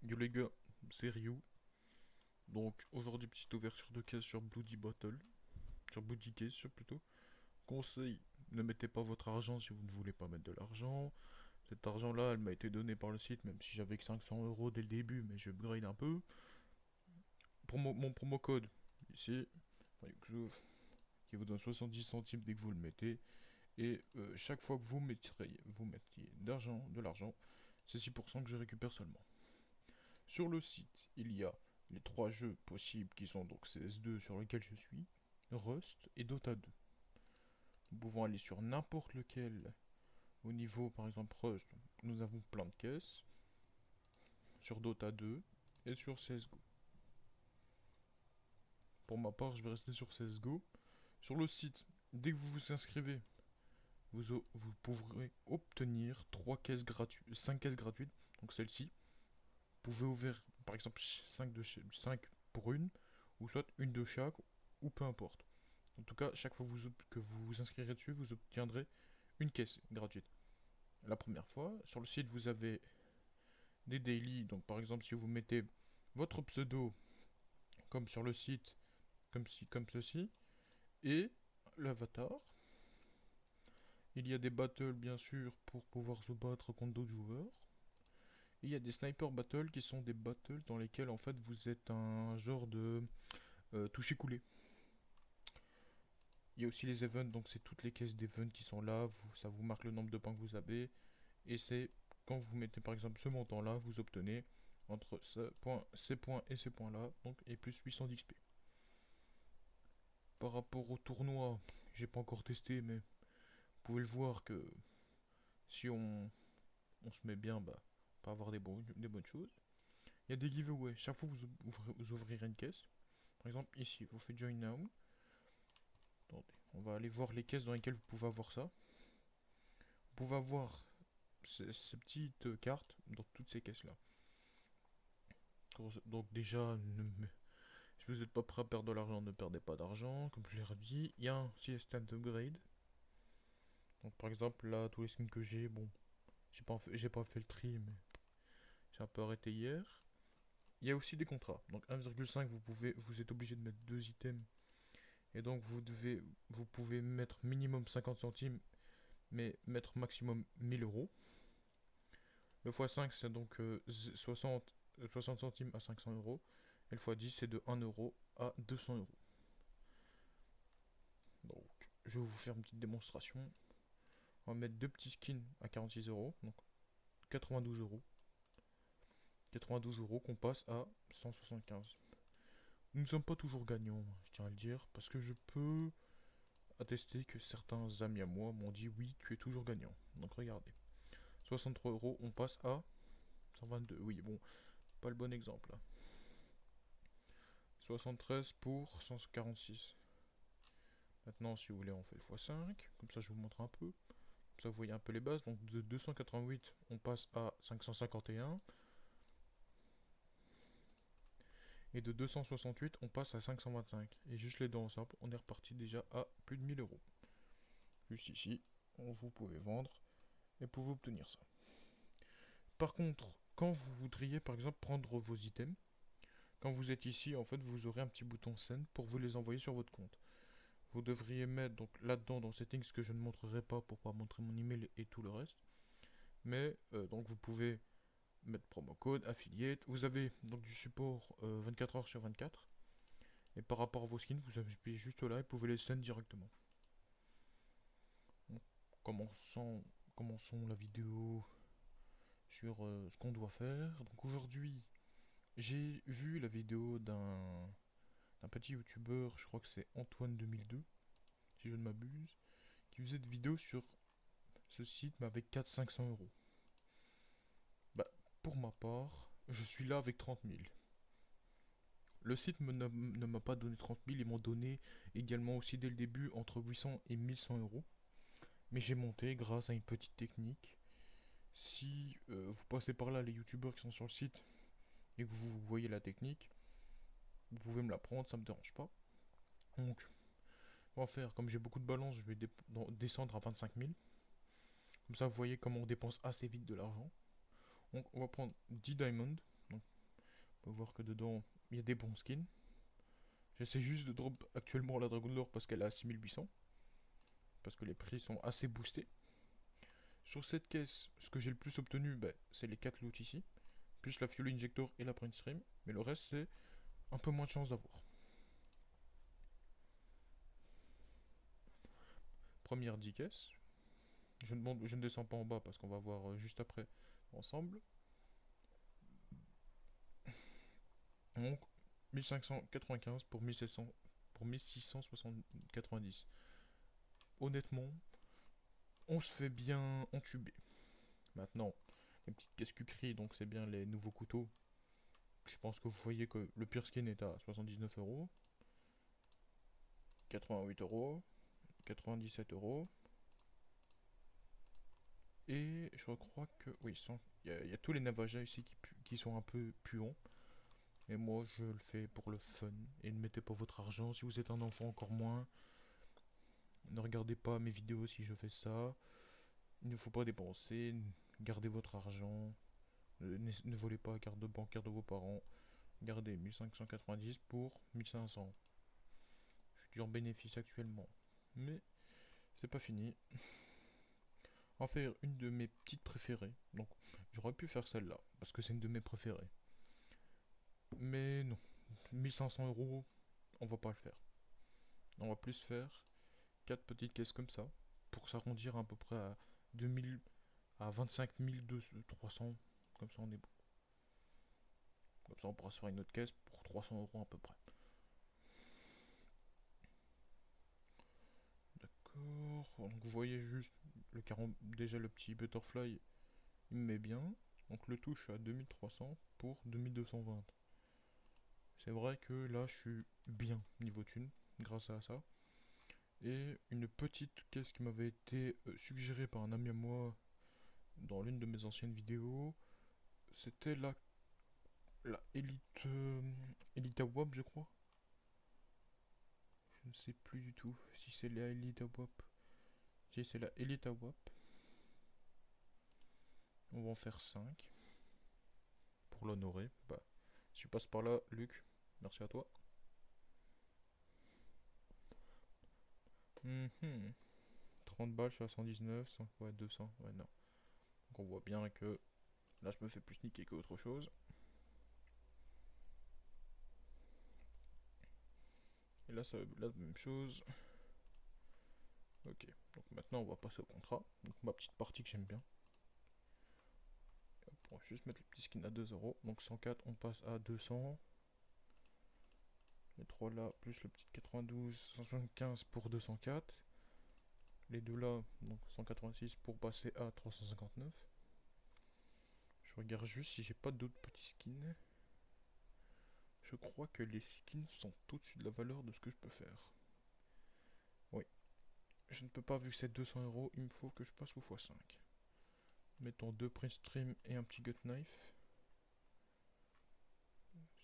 Yo les gars, c'est Ryu. Donc aujourd'hui petite ouverture de caisse sur Bloody Bottle, sur Bloody Case plutôt. Conseil, ne mettez pas votre argent si vous ne voulez pas mettre de l'argent. Cet argent là, elle m'a été donnée par le site, même si j'avais que 500 € dès le début, mais je upgrade un peu. Pour mon promo code, ici, qui vous donne 70 centimes dès que vous le mettez. Et chaque fois que vous mettiez de l'argent, c'est 6% que je récupère seulement. Sur le site, il y a les trois jeux possibles qui sont donc CS2 sur lequel je suis, Rust et Dota 2. Nous pouvons aller sur n'importe lequel. Au niveau par exemple Rust, nous avons plein de caisses. Sur Dota 2 et sur CSGO. Pour ma part, je vais rester sur CSGO. Sur le site, dès que vous vous inscrivez, vous pourrez obtenir 3 caisses gratuites, 5 caisses gratuites. Donc celle-ci, vous pouvez ouvrir par exemple 5 pour une, ou soit une de chaque, ou peu importe. En tout cas, chaque fois que vous vous inscrirez dessus, vous obtiendrez une caisse gratuite. La première fois, sur le site, vous avez des daily. Donc, par exemple, si vous mettez votre pseudo, comme sur le site, comme ceci, et l'avatar, il y a des battles, bien sûr, pour pouvoir se battre contre d'autres joueurs. Et il y a des sniper battles qui sont des battles dans lesquels, en fait, vous êtes un genre de toucher-couler. Il y a aussi les events, donc c'est toutes les caisses d'events qui sont là. Ça vous marque le nombre de points que vous avez. Et c'est quand vous mettez par exemple ce montant là, vous obtenez entre ces points et ces points là, donc et plus 800 d'XP. Par rapport au tournoi, j'ai pas encore testé, mais vous pouvez le voir que si on se met bien, bah, on peut avoir des bonnes choses. Il y a des giveaways, chaque fois vous ouvrirez une caisse. Par exemple, ici, vous faites Join Now. Attendez, on va aller voir les caisses dans lesquelles vous pouvez avoir ça. Vous pouvez avoir ces petites cartes dans toutes ces caisses là. Donc déjà, si vous n'êtes pas prêt à perdre de l'argent, ne perdez pas d'argent. Comme je l'ai redit, il y a un système d'upgrade. Donc par exemple là, tous les skins que j'ai, bon, j'ai pas fait le tri, mais j'ai un peu arrêté hier. Il y a aussi des contrats. Donc 1,5, vous êtes obligé de mettre deux items. Et donc vous pouvez mettre minimum 50 centimes, mais mettre maximum 1000 euros. Le x5 c'est donc 60 centimes à 500 euros. Et le x10 c'est de 1 euro à 200 euros. Donc je vais vous faire une petite démonstration. On va mettre deux petits skins à 46 euros, donc 92 euros. 92 euros qu'on passe à 175. Nous ne sommes pas toujours gagnants, je tiens à le dire, parce que je peux attester que certains amis à moi m'ont dit oui, tu es toujours gagnant. Donc regardez. 63 euros, on passe à 122. Oui, bon, pas le bon exemple là. 73 pour 146. Maintenant, si vous voulez, on fait le x5. Comme ça, je vous montre un peu. Comme ça, vous voyez un peu les bases. Donc de 288, on passe à 551. Et de 268, on passe à 525. Et juste les deux ensemble, on est reparti déjà à plus de 1000 euros. Juste ici, vous pouvez vendre et pouvez obtenir ça. Par contre, quand vous voudriez par exemple prendre vos items, quand vous êtes ici, en fait, vous aurez un petit bouton send pour vous les envoyer sur votre compte. Vous devriez mettre donc là-dedans dans settings que je ne montrerai pas pour pas montrer mon email et tout le reste. Mais donc vous pouvez mettre promo code, affiliate. Vous avez donc du support 24 heures sur 24. Et par rapport à vos skins, vous appuyez juste là et vous pouvez les send directement. Donc, commençons la vidéo sur ce qu'on doit faire. Donc aujourd'hui, j'ai vu la vidéo d'un petit youtubeur, je crois que c'est Antoine 2002, si je ne m'abuse, qui faisait des vidéos sur ce site, mais avec 400-500 euros. Bah, pour ma part, je suis là avec 30 000. Le site ne m'a pas donné 30 000, ils m'ont donné également aussi dès le début entre 800 et 1100 euros. Mais j'ai monté grâce à une petite technique. Si vous passez par là, les youtubeurs qui sont sur le site, et que vous voyez la technique, vous pouvez me la prendre, ça me dérange pas. Donc, on va faire, comme j'ai beaucoup de balance, je vais descendre à 25 000. Comme ça, vous voyez comment on dépense assez vite de l'argent. Donc, on va prendre 10 diamonds. Donc, peut voir que dedans, il y a des bons skins. J'essaie juste de drop actuellement la Dragon Lore parce qu'elle est à 6800. Parce que les prix sont assez boostés. Sur cette caisse, ce que j'ai le plus obtenu, c'est les 4 loots ici. Plus la Fuel Injector et la Print Stream. Mais le reste, c'est un peu moins de chance d'avoir. Première 10 caisses. Je ne descends pas en bas parce qu'on va voir juste après ensemble. Donc 1595 pour 1700 pour 1690. Honnêtement, on se fait bien entuber. Maintenant, les petites caisses cucries, donc c'est bien les nouveaux couteaux. Je pense que vous voyez que le pire skin est à 79 euros, 88 euros, 97 euros. Et je crois que, oui, il y a tous les Navaja ici qui sont un peu puants. Et moi, je le fais pour le fun. Et ne mettez pas votre argent si vous êtes un enfant, encore moins. Ne regardez pas mes vidéos si je fais ça. Il ne faut pas dépenser. Gardez votre argent. Ne volez pas la carte de bancaire de vos parents. Gardez 1590 pour 1500. Je suis en bénéfice actuellement. Mais c'est pas fini. En faire une de mes petites préférées. Donc j'aurais pu faire celle-là. Parce que c'est une de mes préférées. Mais non. 1500 euros, on va pas le faire. On va plus faire 4 petites caisses comme ça. Pour s'arrondir à peu près à 2000, à 25 300. Comme ça on est bon. Comme ça on pourra se faire une autre caisse pour 300 euros à peu près. D'accord. Donc vous voyez juste le 40, déjà le petit butterfly, il me met bien. Donc le touche à 2300 pour 2220. C'est vrai que là je suis bien niveau thune grâce à ça. Et une petite caisse qui m'avait été suggérée par un ami à moi dans l'une de mes anciennes vidéos, c'était la Elite, Elite WAP je crois. Je ne sais plus du tout si c'est la Elite WAP. Si c'est la Elite WAP. On va en faire 5 pour l'honorer. Si tu passes par là, Luc, merci à toi. 30 balles, je suis à 119, ouais, 200, ouais, non. Donc on voit bien que là je me fais plus niquer qu'autre chose. Et là, ça la même chose. Ok, donc maintenant on va passer au contrat. Donc ma petite partie que j'aime bien. On va juste mettre le petit skin à 2 euros. Donc 104, on passe à 200. Les 3 là, plus le petit 92, 175 pour 204. Les deux là, donc 186 pour passer à 359. Je regarde juste si j'ai pas d'autres petits skins. Je crois que les skins sont au-dessus de la valeur de ce que je peux faire. Oui. Je ne peux pas, vu que c'est 200 euros, il me faut que je passe au x5. Mettons 2 print stream et un petit gut knife.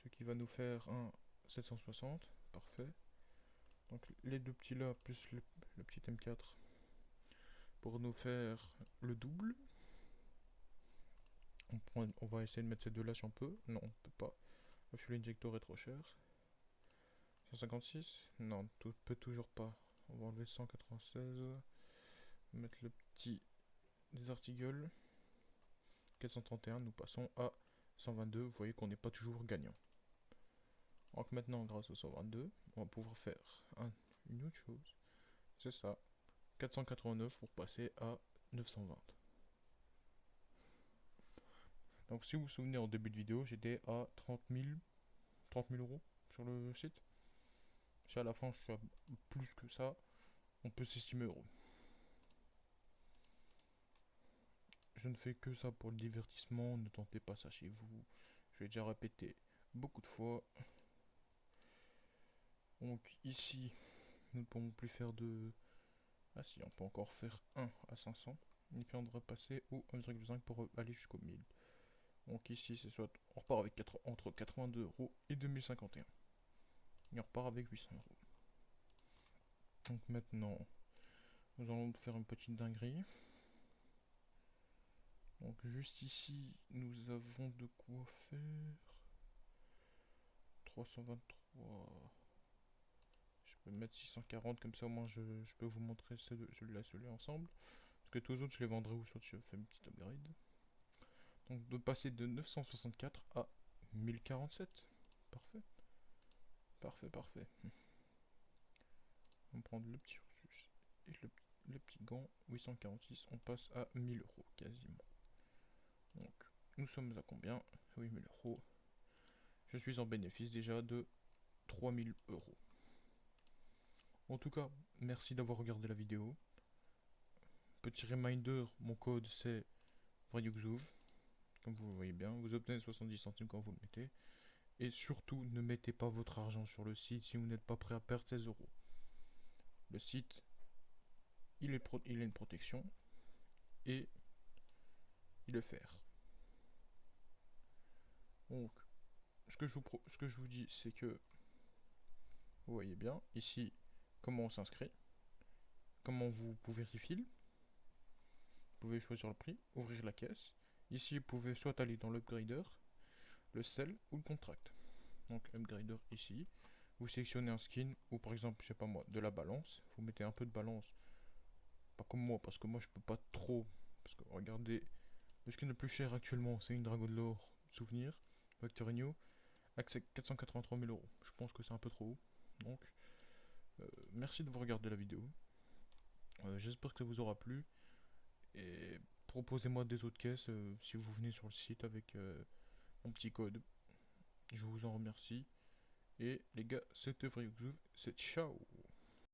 Ce qui va nous faire un 760. Parfait. Donc les deux petits là, plus le petit M4. Pour nous faire le double. On va essayer de mettre ces deux là si on peut. Non, on peut pas. Le fuel injector est trop cher. 156. Non, on peut toujours pas. On va enlever 196. Mettre le petit des artigles. 431, nous passons à 122. Vous voyez qu'on n'est pas toujours gagnant. Donc maintenant, grâce au 122, on va pouvoir faire une autre chose. C'est ça. 489 pour passer à 920. Donc si vous vous souvenez, en début de vidéo, j'étais à 30 000 euros sur le site. Si à la fin je suis à plus que ça, on peut s'estimer heureux. Je ne fais que ça pour le divertissement, ne tentez pas ça chez vous. Je l'ai déjà répété beaucoup de fois. Donc ici, nous ne pouvons plus faire de... Ah si, on peut encore faire 1 à 500. Et puis on devrait passer au 1,5 pour aller jusqu'au 1000. Donc ici, c'est soit on repart avec entre 82 euros et 2051. Et on repart avec 800 euros. Donc maintenant, nous allons faire une petite dinguerie. Donc juste ici, nous avons de quoi faire. 323. Je peux mettre 640, comme ça au moins je peux vous montrer celui-là ensemble. Parce que tous les autres je les vendrai ou soit je fais une petite upgrade. Donc de passer de 964 à 1047. Parfait. Parfait, parfait. On va prendre le petit Ursus et le petit gant. 846, on passe à 1000 euros quasiment. Donc nous sommes à combien? Oui, 1000 euros. Je suis en bénéfice déjà de 3000 euros. En tout cas, merci d'avoir regardé la vidéo. Petit reminder, mon code c'est VRYUXOUV. Comme vous le voyez bien, vous obtenez 70 centimes quand vous le mettez. Et surtout, ne mettez pas votre argent sur le site si vous n'êtes pas prêt à perdre 16 euros. Le site, il a une protection et il est faire. Donc, ce que je vous dis, c'est que vous voyez bien ici comment on s'inscrit, comment vous pouvez refill. Vous pouvez choisir le prix, ouvrir la caisse. Ici, vous pouvez soit aller dans l'upgrader, le sell ou le contract. Donc, upgrader ici. Vous sélectionnez un skin ou par exemple, je sais pas moi, de la balance. Vous mettez un peu de balance. Pas comme moi, parce que moi je peux pas trop. Parce que regardez, le skin le plus cher actuellement, c'est une Dragon de l'Or souvenir, Factory New, avec 483 000 euros. Je pense que c'est un peu trop haut. Donc, merci d'avoir regardé la vidéo. J'espère que ça vous aura plu. Et proposez-moi des autres caisses si vous venez sur le site avec mon petit code. Je vous en remercie. Et les gars, c'était VRYUXOUV, c'est ciao.